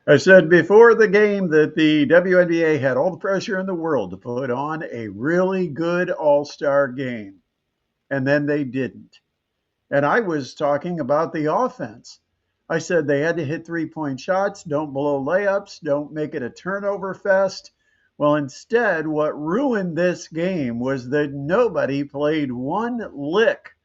I said before the game that the WNBA had all the pressure in the world to put on a really good all-star game, and then they didn't. And I was talking about the offense. I said they had to hit three-point shots, don't blow layups, don't make it a turnover fest. Well, instead, what ruined this game was that nobody played one lick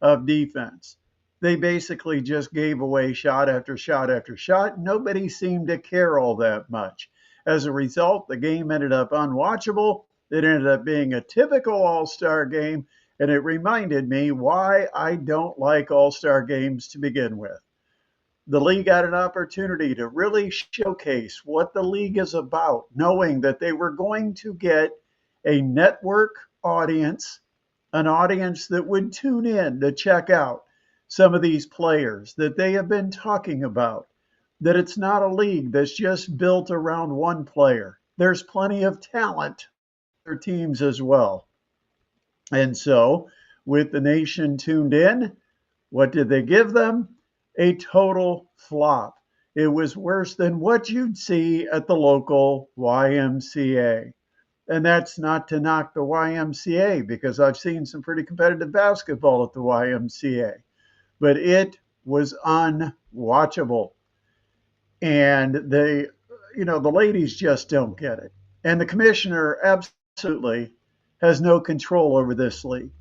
of defense. They basically just gave away shot after shot after shot. Nobody seemed to care all that much. As a result, the game ended up unwatchable. It ended up being a typical all star game, and it reminded me why I don't like all star games to begin with. The league had an opportunity to really showcase what the league is about, knowing that they were going to get a network audience, an audience that would tune in to check out some of these players that they have been talking about. That it's not a league that's just built around one player. There's plenty of talent for teams as well. And so, with the nation tuned in, what did they give them? A total flop. It was worse than what you'd see at the local YMCA. And that's not to knock the YMCA because I've seen some pretty competitive basketball at the YMCA, but it was unwatchable. And the ladies just don't get it. And the commissioner absolutely has no control over this league.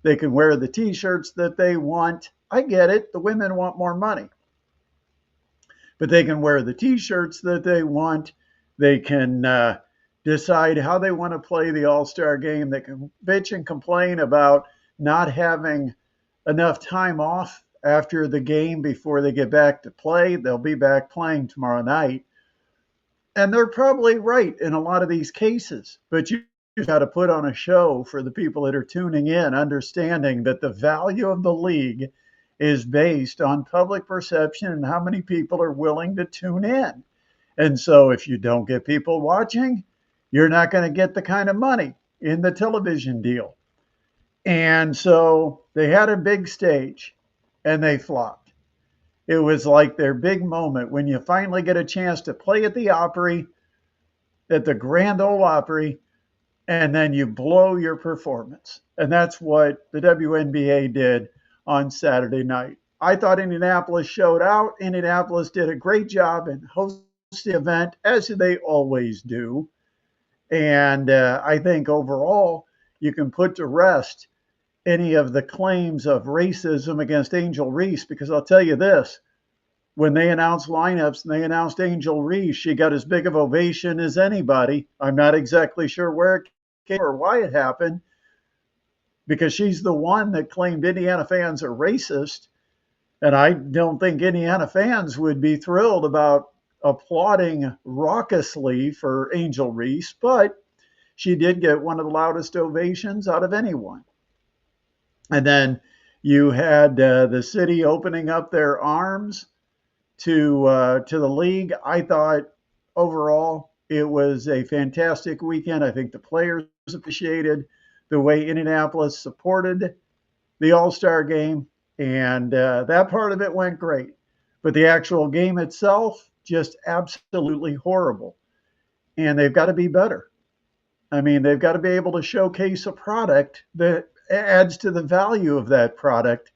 They can wear the t-shirts that they want. I get it. The women want more money, but they can wear the t-shirts that they want. They can decide how they want to play the all-star game. They can bitch and complain about not having enough time off after the game before they get back to play. They'll be back playing tomorrow night. And they're probably right in a lot of these cases, but you got to put on a show for the people that are tuning in, understanding that the value of the league is based on public perception and how many people are willing to tune in. And so if you don't get people watching, you're not going to get the kind of money in the television deal. And so they had a big stage and they flopped. It was like their big moment when you finally get a chance to play at the Opry, at the Grand Ole Opry, and then you blow your performance. And that's what the WNBA did on Saturday night. I thought Indianapolis showed out. Indianapolis did a great job in hosting the event, as they always do. And I think overall, you can put to rest any of the claims of racism against Angel Reese, because I'll tell you this, when they announced lineups and they announced Angel Reese, she got as big of ovation as anybody. I'm not exactly sure where it came or why it happened, because she's the one that claimed Indiana fans are racist. And I don't think Indiana fans would be thrilled about applauding raucously for Angel Reese, but she did get one of the loudest ovations out of anyone. And then you had the city opening up their arms to the league. I thought overall it was a fantastic weekend. I think the players appreciated the way Indianapolis supported the All-Star game, and that part of it went great. But the actual game itself, just absolutely horrible. And they've got to be better. I mean, they've got to be able to showcase a product that adds to the value of that product.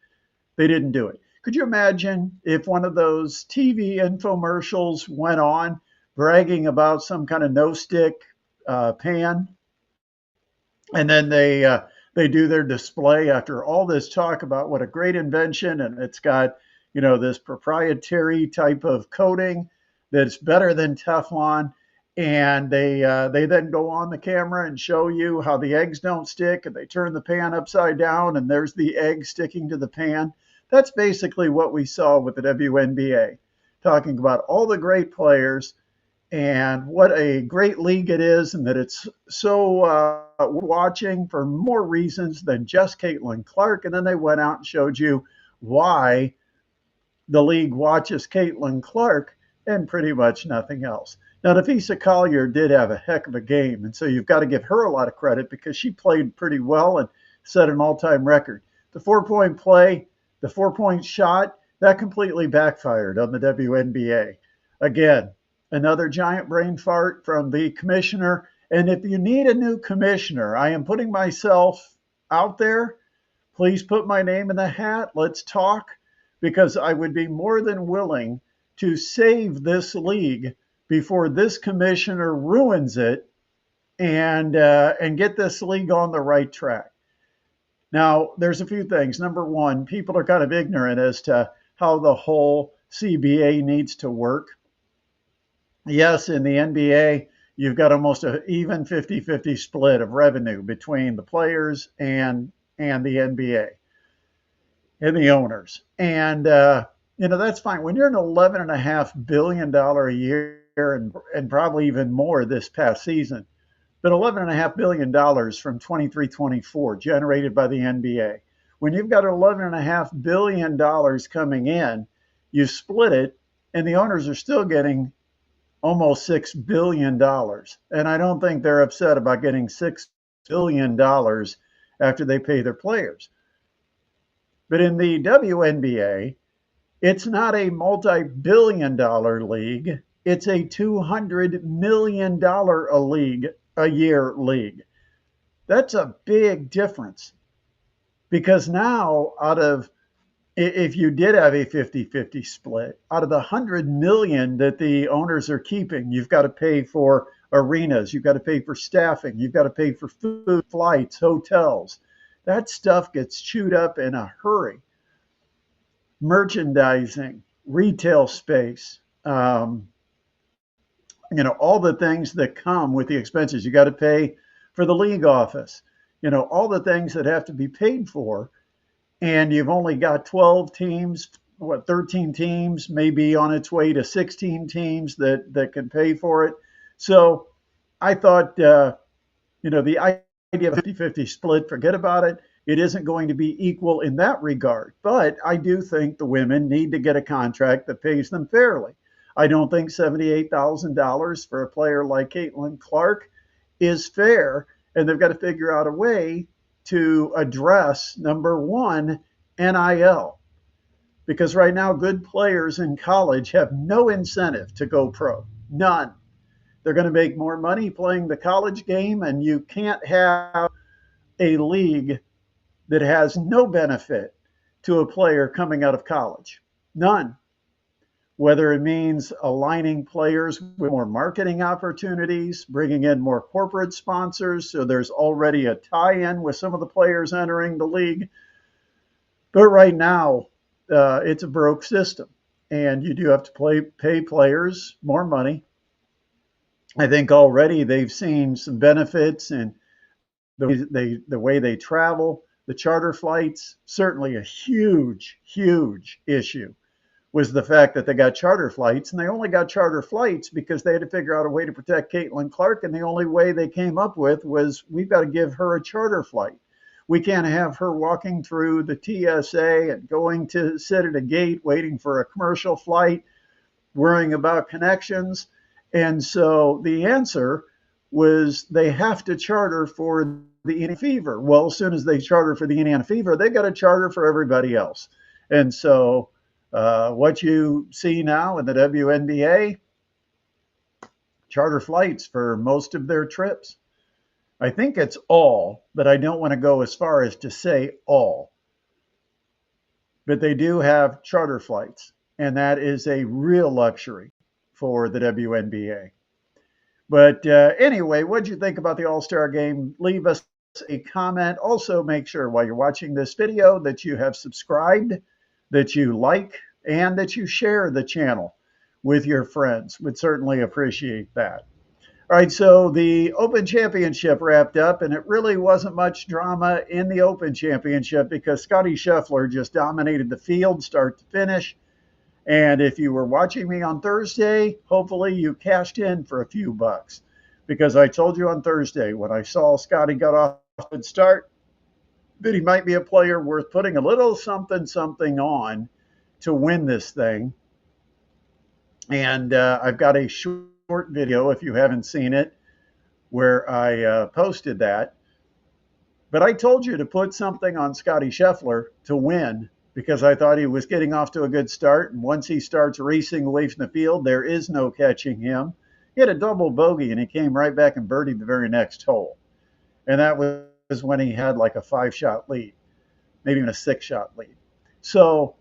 They didn't do it. Could you imagine if one of those TV infomercials went on bragging about some kind of no stick pan, and then they do their display after all this talk about what a great invention, and it's got this proprietary type of coating that's better than Teflon, and they then go on the camera and show you how the eggs don't stick, and they turn the pan upside down, and there's the egg sticking to the pan. That's basically what we saw with the WNBA, talking about all the great players and what a great league it is, and that it's so watching for more reasons than just Caitlin Clark. And then they went out and showed you why the league watches Caitlin Clark and pretty much nothing else. Now, Nafisa Collier did have a heck of a game, and so you've got to give her a lot of credit because she played pretty well and set an all-time record. The 4-point play, the 4-point shot, that completely backfired on the WNBA. Again, another giant brain fart from the commissioner. And if you need a new commissioner, I am putting myself out there. Please put my name in the hat. Let's talk, because I would be more than willing to save this league before this commissioner ruins it, and get this league on the right track. Now, there's a few things. Number one, people are kind of ignorant as to how the whole CBA needs to work. Yes, in the NBA, you've got almost an even 50-50 split of revenue between the players and the NBA and the owners. And that's fine. When you're an $11.5 billion a year, and probably even more this past season, but $11.5 billion from 23-24 generated by the NBA. When you've got $11.5 billion coming in, you split it, and the owners are still getting almost $6 billion. And I don't think they're upset about getting $6 billion after they pay their players. But in the WNBA, it's not a multi-billion-dollar league. It's a $200 million a year league. That's a big difference, because now, if you did have a 50-50 split, out of the 100 million that the owners are keeping, you've got to pay for arenas, you've got to pay for staffing, you've got to pay for food, flights, hotels. That stuff gets chewed up in a hurry. Merchandising, retail space, all the things that come with the expenses. You got to pay for the league office, all the things that have to be paid for. And you've only got 12 teams, 13 teams, maybe on its way to 16 teams that can pay for it. So I thought, the idea of a 50-50 split, forget about it. It isn't going to be equal in that regard. But I do think the women need to get a contract that pays them fairly. I don't think $78,000 for a player like Caitlin Clark is fair, and they've got to figure out a way to address, number one, NIL. Because right now, good players in college have no incentive to go pro. None. They're going to make more money playing the college game, and you can't have a league that has no benefit to a player coming out of college. None. Whether it means aligning players with more marketing opportunities, bringing in more corporate sponsors, so there's already a tie-in with some of the players entering the league. But right now, it's a broke system, and you do have to pay players more money. I think already they've seen some benefits in the way they travel. The charter flights, certainly a huge, huge issue was the fact that they got charter flights, and they only got charter flights because they had to figure out a way to protect Caitlin Clark, and the only way they came up with was, we've got to give her a charter flight. We can't have her walking through the TSA and going to sit at a gate waiting for a commercial flight, worrying about connections. And so the answer was they have to charter for the Indiana Fever. Well, as soon as they charter for the Indiana Fever, they got to charter for everybody else. And so what you see now in the WNBA, charter flights for most of their trips. I think it's all, but I don't want to go as far as to say all. But they do have charter flights, and that is a real luxury for the WNBA. But anyway, what did you think about the All-Star Game? Leave us a comment. Also, make sure while you're watching this video that you have subscribed, that you like, and that you share the channel with your friends. Would certainly appreciate that. All right, so the Open Championship wrapped up, and it really wasn't much drama in the Open Championship because Scottie Scheffler just dominated the field start to finish. And if you were watching me on Thursday, hopefully you cashed in for a few bucks, because I told you on Thursday when I saw Scottie got off to a good start that he might be a player worth putting a little something on to win this thing. And I've got a short video, if you haven't seen it, where I posted that. But I told you to put something on Scottie Scheffler to win because I thought he was getting off to a good start. And once he starts racing away from the field, there is no catching him. He had a double bogey and he came right back and birdied the very next hole. And that was when he had like a 5-shot lead, maybe even a 6-shot lead. So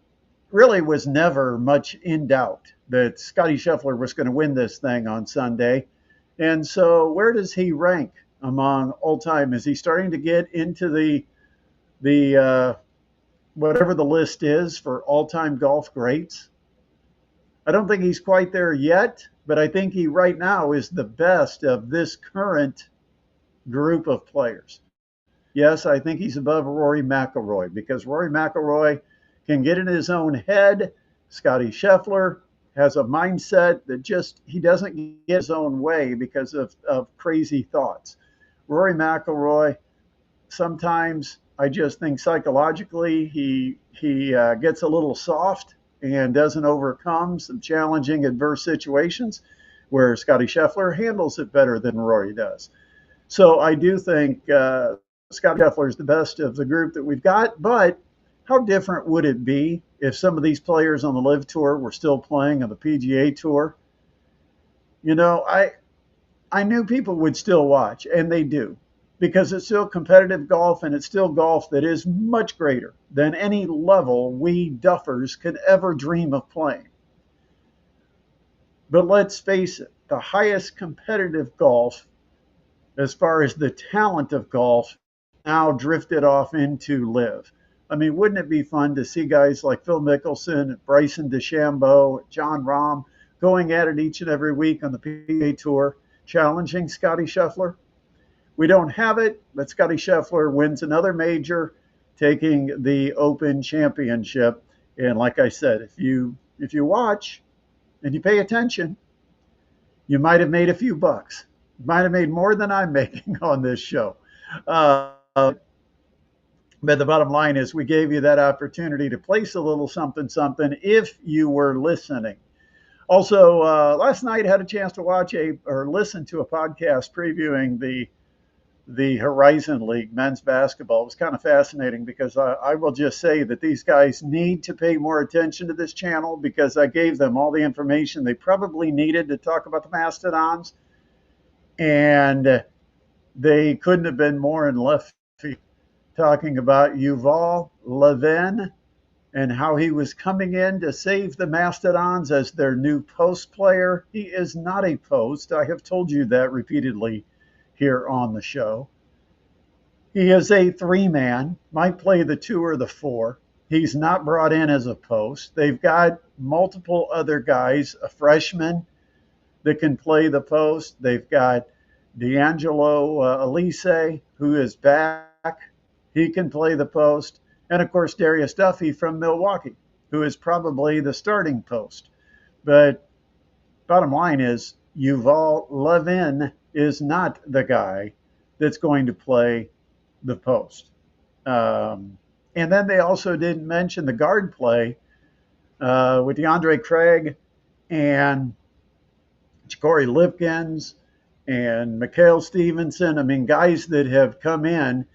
really was never much in doubt that Scotty Scheffler was going to win this thing on Sunday. And so where does he rank among all time? Is he starting to get into the whatever the list is for all-time golf greats? I don't think he's quite there yet, but I think he right now is the best of this current group of players. Yes, I think he's above Rory McIlroy because Rory McIlroy can get in his own head. Scotty Scheffler has a mindset that just he doesn't get his own way because of crazy thoughts. Rory McIlroy, sometimes I just think psychologically he gets a little soft and doesn't overcome some challenging adverse situations, where Scotty Scheffler handles it better than Rory does. So I do think Scotty Scheffler is the best of the group that we've got, but how different would it be if some of these players on the LIV Tour were still playing on the PGA Tour? You know, I knew people would still watch, and they do, because it's still competitive golf, and it's still golf that is much greater than any level we duffers could ever dream of playing. But let's face it, the highest competitive golf, as far as the talent of golf, now drifted off into LIV. I mean, wouldn't it be fun to see guys like Phil Mickelson, Bryson DeChambeau, John Rahm going at it each and every week on the PGA Tour, challenging Scotty Scheffler? We don't have it, but Scotty Scheffler wins another major, taking the Open Championship. And like I said, if you watch and you pay attention, you might have made a few bucks. You might have made more than I'm making on this show. But the bottom line is we gave you that opportunity to place a little something, something if you were listening. Also, last night I had a chance to watch or listen to a podcast previewing the Horizon League men's basketball. It was kind of fascinating because I will just say that these guys need to pay more attention to this channel because I gave them all the information they probably needed to talk about the Mastodons. And they couldn't have been more in left field, talking about Yuval Levin and how he was coming in to save the Mastodons as their new post player. He is not a post. I have told you that repeatedly here on the show. He is a 3-man, might play the 2 or the 4. He's not brought in as a post. They've got multiple other guys, a freshman that can play the post. They've got D'Angelo Elise, who is back. He can play the post. And of course, Darius Duffy from Milwaukee, who is probably the starting post. But bottom line is, Yuval Levin is not the guy that's going to play the post. And then they also didn't mention the guard play with DeAndre Craig and Corey Lipkins and Mikhail Stevenson. I mean, guys that have come in,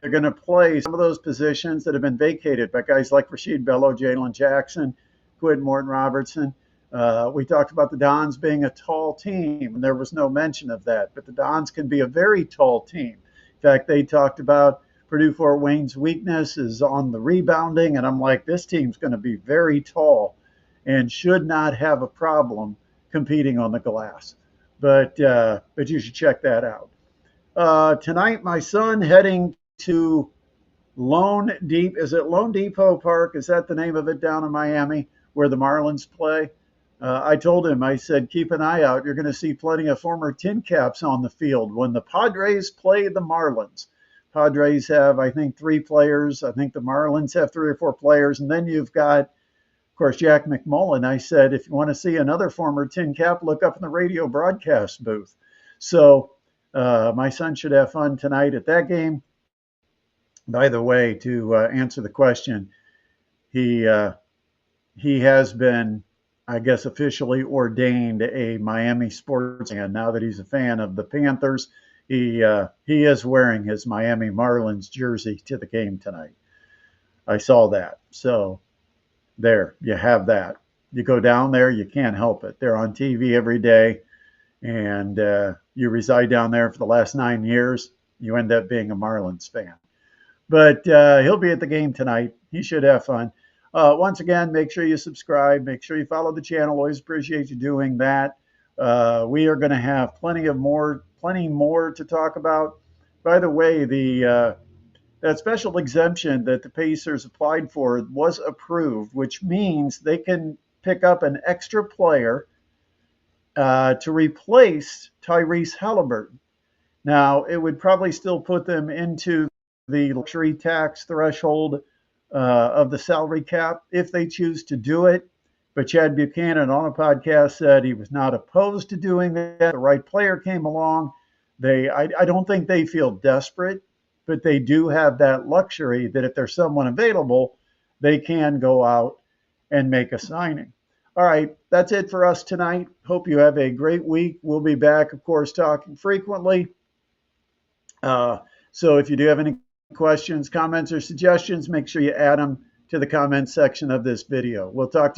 they're going to play some of those positions that have been vacated by guys like Rasheed Bello, Jalen Jackson, Quinn Morton Robertson. We talked about the Dons being a tall team, and there was no mention of that. But the Dons can be a very tall team. In fact, they talked about Purdue Fort Wayne's weakness is on the rebounding, and I'm like, this team's going to be very tall and should not have a problem competing on the glass. But you should check that out. Tonight, my son heading to Lone Depot Park? Is that the name of it down in Miami where the Marlins play? I told him, I said, keep an eye out. You're going to see plenty of former tin caps on the field when the Padres play the Marlins. Padres have, I think, 3 players. I think the Marlins have 3 or 4 players. And then you've got, of course, Jack McMullen. I said, if you want to see another former tin cap, look up in the radio broadcast booth. So my son should have fun tonight at that game. By the way, to answer the question, he has been, I guess, officially ordained a Miami sports fan. Now that he's a fan of the Panthers, he is wearing his Miami Marlins jersey to the game tonight. I saw that. So there, you have that. You go down there, you can't help it. They're on TV every day, and you reside down there for the last 9 years. You end up being a Marlins fan. But he'll be at the game tonight. He should have fun. Once again, make sure you subscribe. Make sure you follow the channel. Always appreciate you doing that. We are going to have plenty more to talk about. By the way, the that special exemption that the Pacers applied for was approved, which means they can pick up an extra player to replace Tyrese Halliburton. Now, it would probably still put them into the luxury tax threshold of the salary cap if they choose to do it. But Chad Buchanan on a podcast said he was not opposed to doing that. The right player came along. I don't think they feel desperate, but they do have that luxury that if there's someone available, they can go out and make a signing. All right, that's it for us tonight. Hope you have a great week. We'll be back, of course, talking frequently. So if you do have any questions, comments, or suggestions, make sure you add them to the comments section of this video. We'll talk to you.